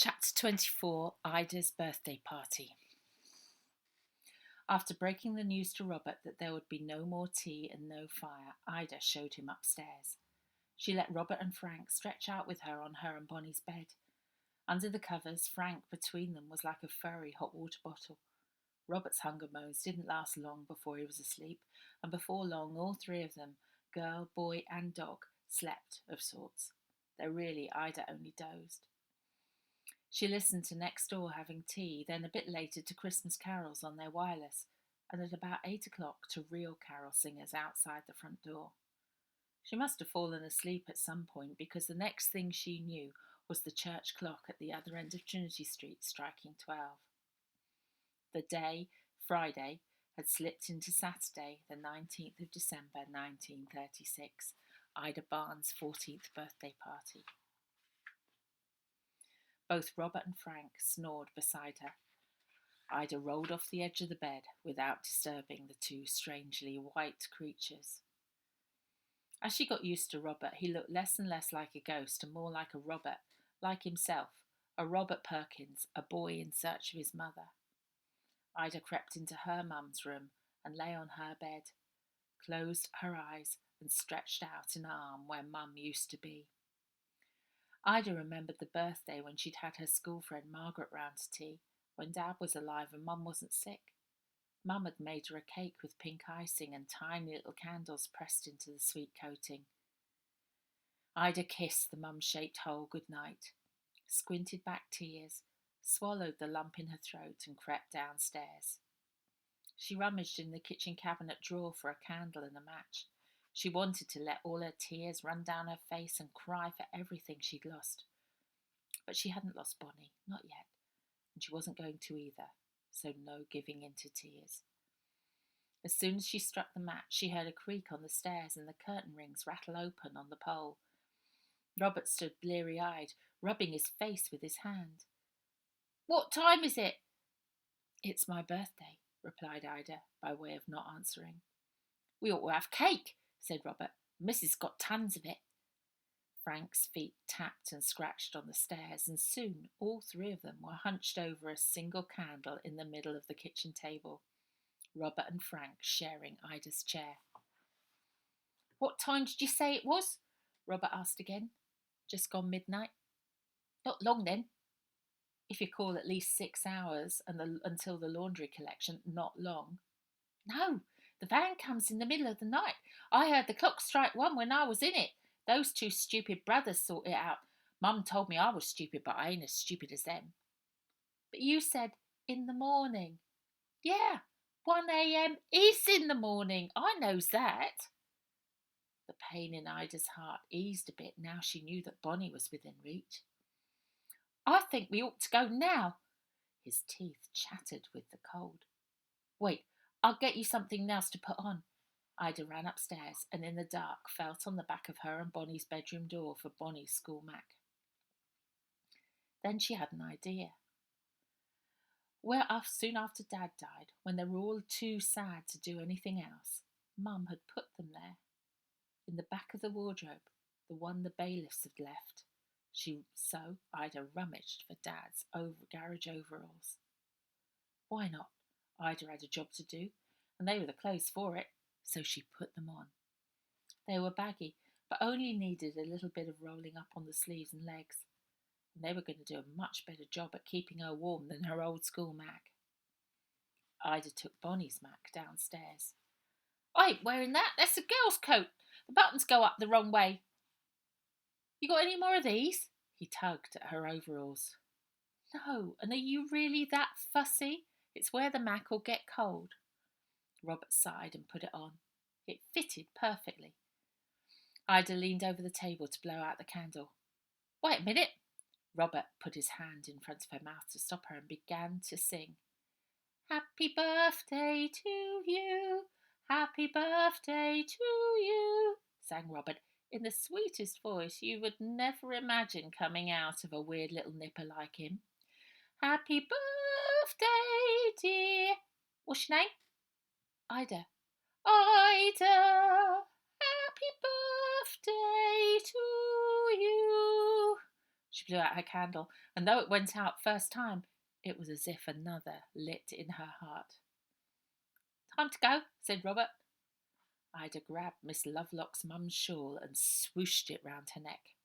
Chapter 24, Ida's Birthday Party. After breaking the news to Robert that there would be no more tea and no fire, Ida showed him upstairs. She let Robert and Frank stretch out with her on her and Bonnie's bed. Under the covers, Frank between them was like a furry hot water bottle. Robert's hunger moans didn't last long before he was asleep, and before long all three of them, girl, boy and dog, slept of sorts, though really Ida only dozed. She listened to next door having tea, then a bit later to Christmas carols on their wireless, and at about 8 o'clock to real carol singers outside the front door. She must have fallen asleep at some point because the next thing she knew was the church clock at the other end of Trinity Street striking 12. The day, Friday, had slipped into Saturday, the 19th of December 1936, Ida Barnes' 14th birthday party. Both Robert and Frank snored beside her. Ida rolled off the edge of the bed without disturbing the two strangely white creatures. As she got used to Robert, he looked less and less like a ghost and more like a Robert, like himself, a Robert Perkins, a boy in search of his mother. Ida crept into her mum's room and lay on her bed, closed her eyes and stretched out an arm where Mum used to be. Ida remembered the birthday when she'd had her school friend Margaret round to tea, when Dad was alive and Mum wasn't sick. Mum had made her a cake with pink icing and tiny little candles pressed into the sweet coating. Ida kissed the mum-shaped hole goodnight, squinted back tears, swallowed the lump in her throat and crept downstairs. She rummaged in the kitchen cabinet drawer for a candle and a match. She wanted to let all her tears run down her face and cry for everything she'd lost. But she hadn't lost Bonnie, not yet, and she wasn't going to either, so no giving in to tears. As soon as she struck the match, she heard a creak on the stairs and the curtain rings rattle open on the pole. Robert stood bleary-eyed, rubbing his face with his hand. "What time is it?" "It's my birthday," replied Ida, by way of not answering. "We ought to have cake," said Robert. "Missus got tons of it." Frank's feet tapped and scratched on the stairs, and soon all three of them were hunched over a single candle in the middle of the kitchen table, Robert and Frank sharing Ida's chair. "What time did you say it was?" Robert asked again. "Just gone midnight." "Not long then." "If you call at least 6 hours until the laundry collection, not long." "No, the van comes in the middle of the night. I heard the clock strike 1 when I was in it. Those two stupid brothers sort it out. Mum told me I was stupid, but I ain't as stupid as them." "But you said in the morning." "Yeah, 1 a.m. is in the morning. I knows that." The pain in Ida's heart eased a bit now she knew that Bonnie was within reach. "I think we ought to go now." His teeth chattered with the cold. "Wait, I'll get you something else to put on." Ida ran upstairs and in the dark felt on the back of her and Bonnie's bedroom door for Bonnie's school mac. Then she had an idea. Soon after Dad died, when they were all too sad to do anything else, Mum had put them there. In the back of the wardrobe, the one the bailiffs had left. So Ida rummaged for Dad's garage overalls. Why not? Ida had a job to do, and they were the clothes for it, so she put them on. They were baggy, but only needed a little bit of rolling up on the sleeves and legs, and they were going to do a much better job at keeping her warm than her old school mac. Ida took Bonnie's mac downstairs. "I ain't wearing that. That's a girl's coat. The buttons go up the wrong way." "You got any more of these?" He tugged at her overalls. "No, and are you really that fussy? It's where the mac will get cold." Robert sighed and put it on. It fitted perfectly. Ida leaned over the table to blow out the candle. "Wait a minute." Robert put his hand in front of her mouth to stop her and began to sing. "Happy birthday to you, happy birthday to you," sang Robert, in the sweetest voice you would never imagine coming out of a weird little nipper like him. "Happy birthday, dear." "What's your name?" "Ida." "Ida, happy birthday to you." She blew out her candle, and though it went out first time, it was as if another lit in her heart. "Time to go," said Robert. Ida grabbed Miss Lovelock's mum's shawl and swooshed it round her neck.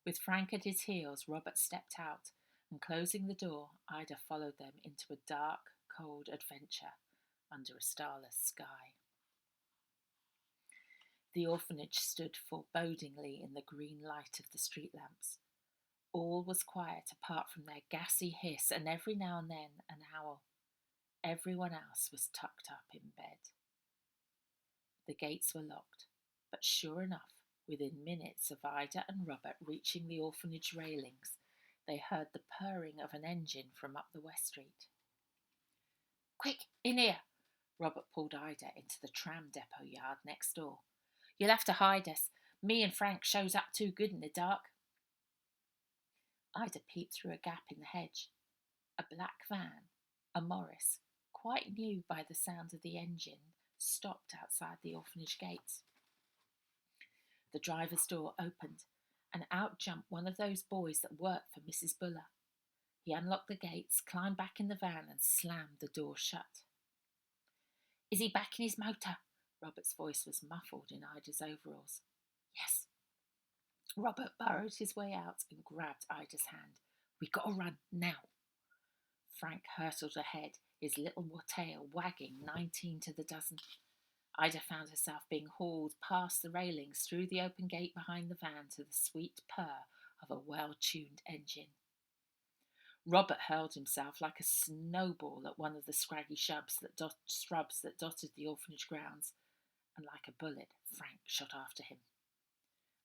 With Frank at his heels, Robert stepped out, and closing the door, Ida followed them into a dark, cold adventure under a starless sky. The orphanage stood forebodingly in the green light of the street lamps. All was quiet apart from their gassy hiss and every now and then an owl. Everyone else was tucked up in bed. The gates were locked, but sure enough, within minutes of Ida and Robert reaching the orphanage railings, they heard the purring of an engine from up the West Street. "Quick, in here!" Robert pulled Ida into the tram depot yard next door. "You'll have to hide us. Me and Frank shows up too good in the dark." Ida peeped through a gap in the hedge. A black van, a Morris, quite new by the sound of the engine, stopped outside the orphanage gates. The driver's door opened, and out jumped one of those boys that worked for Mrs. Buller. He unlocked the gates, climbed back in the van, and slammed the door shut. "Is he back in his motor?" Robert's voice was muffled in Ida's overalls. "Yes." Robert burrowed his way out and grabbed Ida's hand. "We gotta run, now." Frank hurtled ahead, his little tail wagging 19 to the dozen. Ida found herself being hauled past the railings through the open gate behind the van to the sweet purr of a well-tuned engine. Robert hurled himself like a snowball at one of the scraggy shrubs that dotted the orphanage grounds, and like a bullet, Frank shot after him.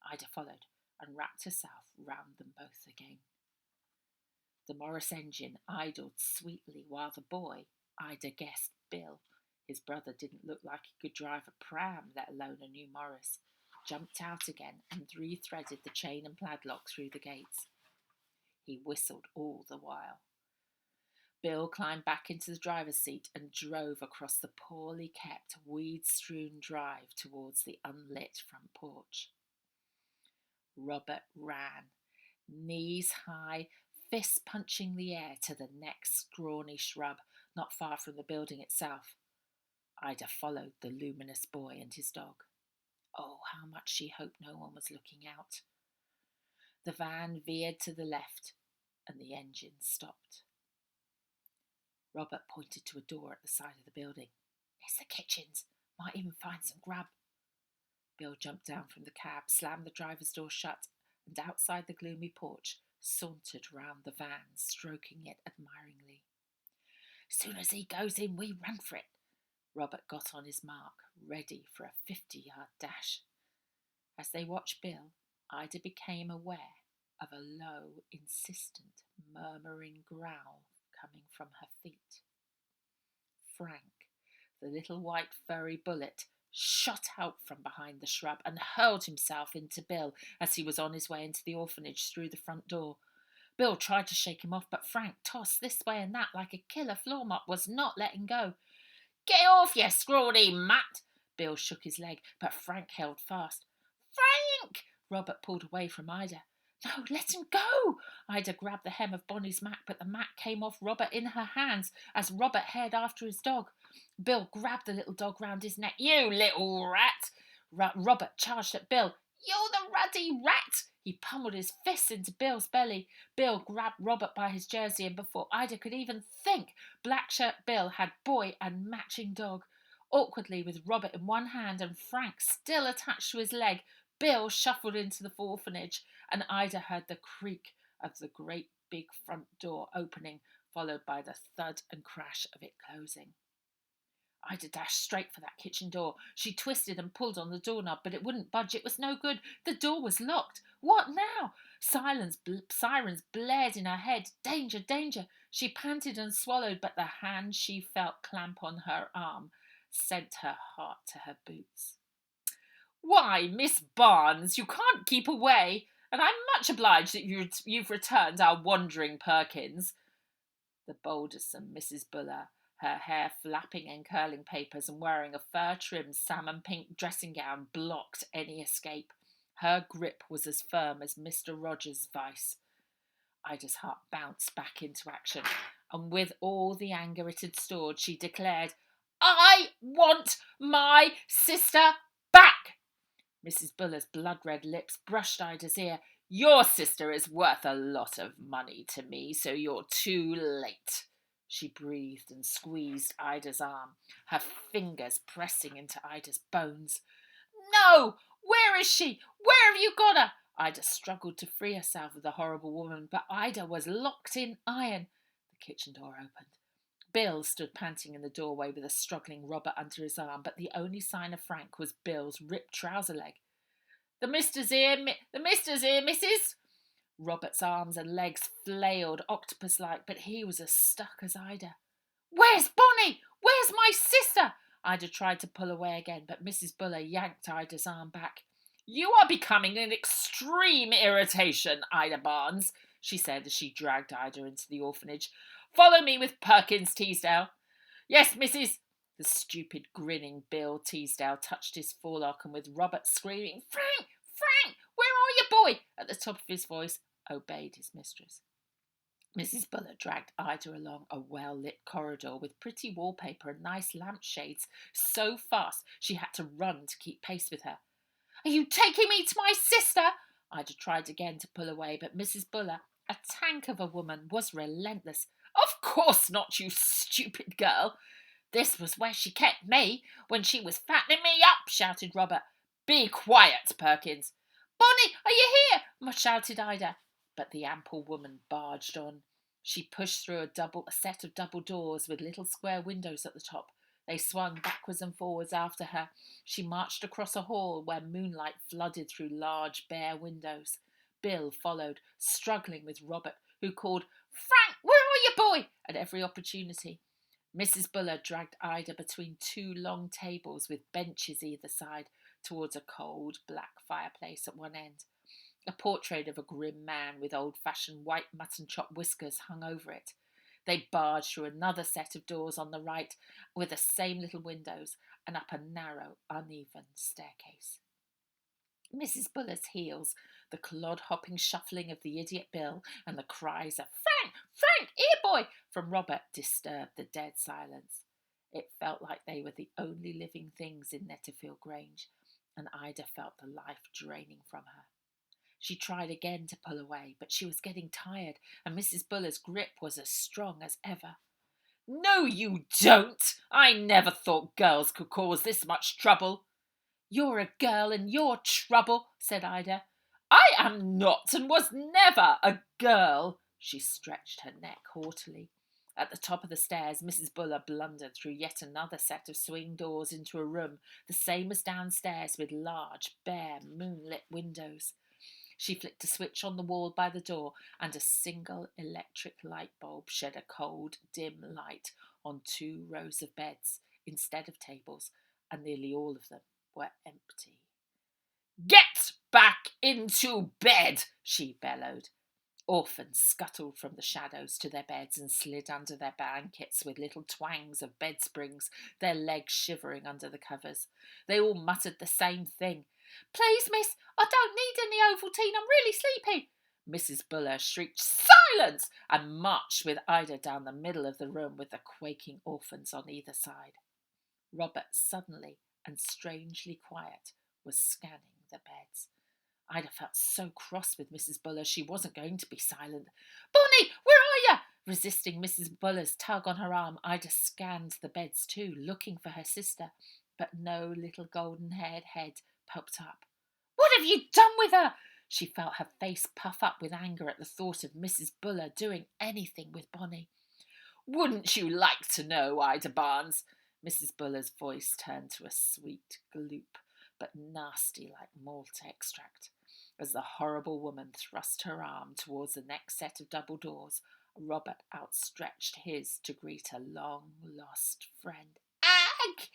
Ida followed and wrapped herself round them both again. The Morris engine idled sweetly while the boy, Ida guessed Bill, his brother didn't look like he could drive a pram, let alone a new Morris, jumped out again and re-threaded the chain and padlock through the gates. He whistled all the while. Bill climbed back into the driver's seat and drove across the poorly kept, weed-strewn drive towards the unlit front porch. Robert ran, knees high, fists punching the air to the next scrawny shrub not far from the building itself. Ida followed the luminous boy and his dog. Oh, how much she hoped no one was looking out. The van veered to the left and the engine stopped. Robert pointed to a door at the side of the building. "It's the kitchens. Might even find some grub." Bill jumped down from the cab, slammed the driver's door shut, and outside the gloomy porch sauntered round the van, stroking it admiringly. "Soon as he goes in, we run for it." Robert got on his mark, ready for a 50-yard dash. As they watched Bill, Ida became aware of a low, insistent, murmuring growl coming from her feet. Frank, the little white furry bullet, shot out from behind the shrub and hurled himself into Bill as he was on his way into the orphanage through the front door. Bill tried to shake him off, but Frank, tossed this way and that like a killer floor mop, was not letting go. "Get off, you scrawny mutt!" Bill shook his leg, but Frank held fast. "Frank!" Robert pulled away from Ida. "No, let him go!" Ida grabbed the hem of Bonnie's mat, but the mat came off Robert in her hands as Robert held after his dog. Bill grabbed the little dog round his neck. "You little rat!" Robert charged at Bill. "You're the ruddy rat!" He pummeled his fists into Bill's belly. Bill grabbed Robert by his jersey, and before Ida could even think, Blackshirt Bill had boy and matching dog. Awkwardly, with Robert in one hand and Frank still attached to his leg, Bill shuffled into the orphanage, and Ida heard the creak of the great big front door opening, followed by the thud and crash of it closing. Ida dashed straight for that kitchen door. She twisted and pulled on the doorknob, but it wouldn't budge. It was no good. The door was locked. What now? Sirens blared in her head. Danger, danger. She panted and swallowed, but the hand she felt clamp on her arm sent her heart to her boots. "Why, Miss Barnes, you can't keep away, and I'm much obliged that you've returned our wandering Perkins." The boldersome Mrs. Buller, her hair flapping in curling papers and wearing a fur-trimmed salmon-pink dressing gown, blocked any escape. Her grip was as firm as Mr. Rogers' vice. Ida's heart bounced back into action, and with all the anger it had stored, she declared, "I want my sister back!" Mrs. Buller's blood-red lips brushed Ida's ear. "Your sister is worth a lot of money to me, so you're too late." She breathed and squeezed Ida's arm, her fingers pressing into Ida's bones. "No! Where is she? Where have you got her?" Ida struggled to free herself of the horrible woman, but Ida was locked in iron. The kitchen door opened. Bill stood panting in the doorway with a struggling Robert under his arm, but the only sign of Frank was Bill's ripped trouser leg. The mister's here, missus." Robert's arms and legs flailed octopus-like, but he was as stuck as Ida. "Where's Bonnie? Where's my sister?" Ida tried to pull away again, but Mrs. Buller yanked Ida's arm back. "You are becoming an extreme irritation, Ida Barnes," she said as she dragged Ida into the orphanage. "Follow me with Perkins, Teasdale." "Yes, missus." The stupid, grinning Bill Teasdale touched his forelock, and with Robert screaming, "Frank! Frank! Where are you, boy?" at the top of his voice, obeyed his mistress. Mrs. Buller dragged Ida along a well-lit corridor with pretty wallpaper and nice lampshades so fast she had to run to keep pace with her. "Are you taking me to my sister?" Ida tried again to pull away, but Mrs. Buller, a tank of a woman, was relentless. "Of course not, you stupid girl." "This was where she kept me when she was fattening me up," shouted Robert. "Be quiet, Perkins." "Bonnie, are you here?" shouted Ida. But the ample woman barged on. She pushed through a set of double doors with little square windows at the top. They swung backwards and forwards after her. She marched across a hall where moonlight flooded through large bare windows. Bill followed, struggling with Robert, who called, "Frank, where are you, boy?" at every opportunity. Mrs. Buller dragged Ida between two long tables with benches either side towards a cold black fireplace at one end. A portrait of a grim man with old-fashioned white mutton chop whiskers hung over it. They barged through another set of doors on the right with the same little windows and up a narrow, uneven staircase. Mrs. Buller's heels, the clod-hopping shuffling of the idiot Bill, and the cries of "Frank! Frank! Here, boy!" from Robert disturbed the dead silence. It felt like they were the only living things in Netterfield Grange, and Ida felt the life draining from her. She tried again to pull away, but she was getting tired, and Mrs. Buller's grip was as strong as ever. "No, you don't! I never thought girls could cause this much trouble." "You're a girl and you're trouble," said Ida. "I am not and was never a girl." She stretched her neck haughtily. At the top of the stairs, Mrs. Buller blundered through yet another set of swing doors into a room, the same as downstairs, with large, bare, moonlit windows. She flicked a switch on the wall by the door, and a single electric light bulb shed a cold, dim light on 2 rows of beds instead of tables, and nearly all of them were empty. "Get back into bed!" she bellowed. Orphans scuttled from the shadows to their beds and slid under their blankets with little twangs of bed springs, their legs shivering under the covers. They all muttered the same thing. "Please, miss, I don't need any Ovaltine, I'm really sleepy." Mrs. Buller shrieked "Silence!" and marched with Ida down the middle of the room with the quaking orphans on either side. Robert, suddenly and strangely quiet, was scanning the beds. Ida felt so cross with Mrs. Buller she wasn't going to be silent. "Bonnie, where are you?" Resisting Mrs. Buller's tug on her arm, Ida scanned the beds too, looking for her sister, but no little golden-haired head popped up. "What have you done with her?" She felt her face puff up with anger at the thought of Mrs. Buller doing anything with Bonnie. "Wouldn't you like to know, Ida Barnes?" Mrs. Buller's voice turned to a sweet gloop, but nasty like malt extract. As the horrible woman thrust her arm towards the next set of double doors, Robert outstretched his to greet a long-lost friend. "Ag!"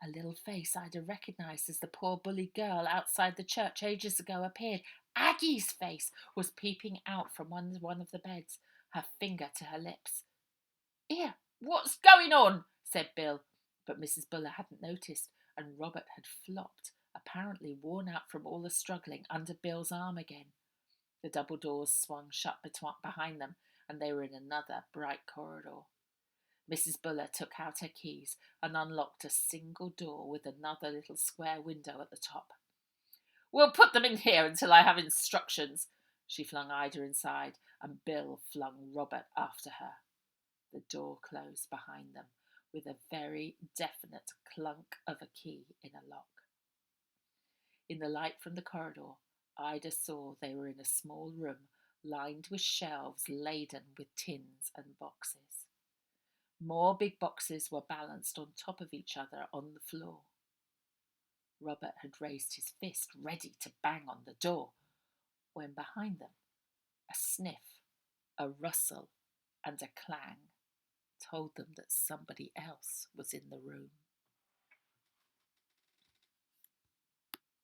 A little face Ida recognised as the poor bullied girl outside the church ages ago appeared. Aggie's face was peeping out from one of the beds, her finger to her lips. "Here, what's going on?" said Bill, but Mrs. Buller hadn't noticed, and Robert had flopped, a apparently worn out from all the struggling, under Bill's arm again. The double doors swung shut behind them, and they were in another bright corridor. Mrs. Buller took out her keys and unlocked a single door with another little square window at the top. "We'll put them in here until I have instructions." She flung Ida inside, and Bill flung Robert after her. The door closed behind them with a very definite clunk of a key in a lock. In the light from the corridor, Ida saw they were in a small room lined with shelves laden with tins and boxes. More big boxes were balanced on top of each other on the floor. Robert had raised his fist ready to bang on the door, when behind them, a sniff, a rustle, and a clang told them that somebody else was in the room.